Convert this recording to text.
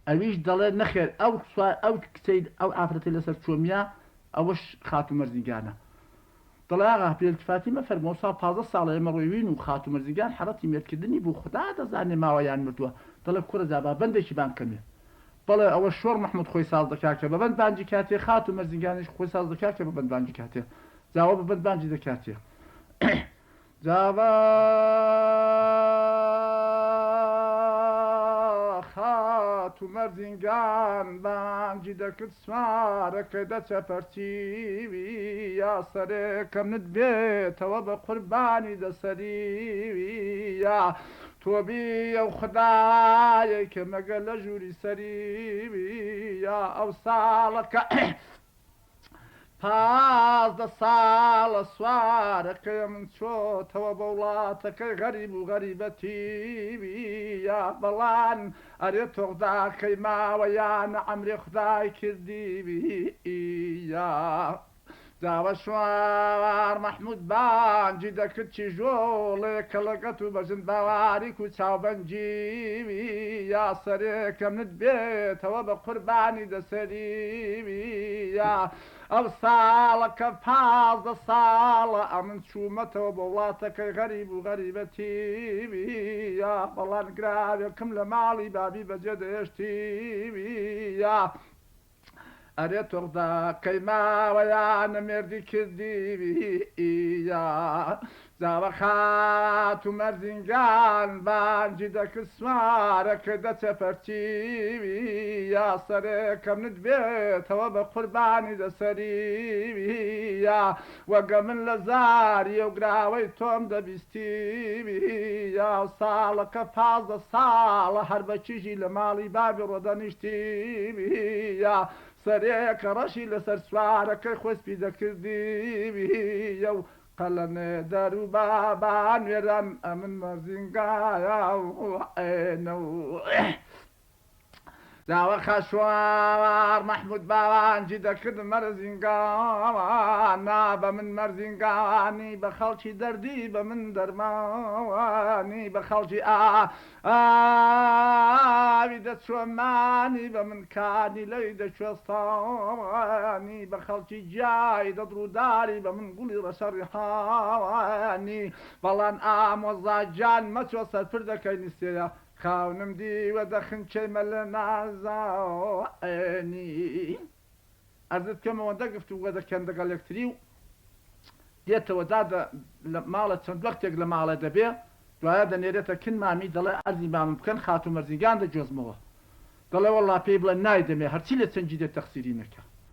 ئەویش دەڵێ نەخێر ئەو کچەی ئەو ئافرەتی لەسەر چۆمیە ئەوەش خاتو مەرزیگانە. دەڵێ ئاغا پێلتفاتی مەفەرمەوە ساڵ 15 ساڵە ئێمە ڕۆیوین و خاتو مەرزیگان حەڕەتی مێردکردنی بوو خدا دەزانێ ماوەیان مردووە. دەڵێ کوڕە جا با بەندێکی بانکەمێ. بەڵێ ئەوە شۆڕ محمود خۆی ساز دەکات کە بەبەند بانجی کاتێ خاتو مەرزیگانیش خۆی ساز دەکات کە بەبەند بانجی کاتێ جاوە بەبەند بانجی دەکاتێ. جاوا خاتو مەرزینگان بانجی دەکرد سوارەکە دەچە پەرچیوی یا سەرێکەمنت بێتەوە بە قوربانی دەسەریوی یا تۆبی ئەو خدایەکە مەگە لە ژووری سەریوی یا ئەو ساڵەکە 15 ساڵە سوارەکەی من چۆتەوە بە وڵاتەکەی غەریب و غەریبەتیوی یا بەڵان ئەرێ تۆغداکەی ماوەیانە ئەمرێ خدای کردیوی یا داوە شوار محمود بانجی دەکرد چی ژۆڵێکە لەگەت و بەژن باواریک و چاوبەنجیوی یا سەرێکەمنت بێتەوە بە قوربانی دەسەریوی یا ئەو ساڵەکە 15 ساڵە ئەمن چوومەتەوە بە وڵاتەکەی غەریب و غەریبەتیوی یا بەڵان گراوێکم لە ماڵی بابی بەجێ دەهێشتیوی یا ئەرێ تۆغداکەی ماوەیانە مێردی کردیوی یا جاوە خاتو مەرزینگان بانجی دەکرد سوارەکە دەچە پەرچیوی یا سەرێکەمنت بێتەوە بە قوربانی دەسەریوی یا وەگە من لە زاریە و گراوەی تۆم دەبیستیوی یا ساڵەکە 15 ساڵە هەر بە چیژی لە ماڵی بابی ڕۆدەنیشتیوی یا سەرێکە ڕەشی لەسەر سوارەکەی خۆسپی دەکردیوی و قەلەنێ دەرو بابان وێران ئەمن مەرزینگایە ئێنە و داوە خەشوار محمود باوانجی دەکرد مەرزینگاوانە بە من مەرزینگاوانی بە خەڵکی دەردی بە من دەرماوانی بە خەڵکی ئاوی دەچۆمانی بە من کانی لەی دەچێستانی بە خەڵکی جای دەدڕووداری بە من گوڵی ڕەشەڕیحاوانی بەڵام ئامۆزاجان مەچۆ سەرپر دەکەی نسێە خاونم دیوە دەخنچەیمە لە نازاوەنی ئەزت کەمەوە دەگفت و وەدەکەن دەگەڵ یەکتری و دێتەوە لە ماڵە چەند وەختێک لە ماڵە دەبێ دوایە دەنێرێتە کن مامی دەڵێ ئەرزی مامم بکەن خاتو مەرزیگان دەجۆزمەوە دەڵێ وەڵا پێی بڵێ نایدەمێ هەرچی لە چەنجی دێت تەخسیری نەکە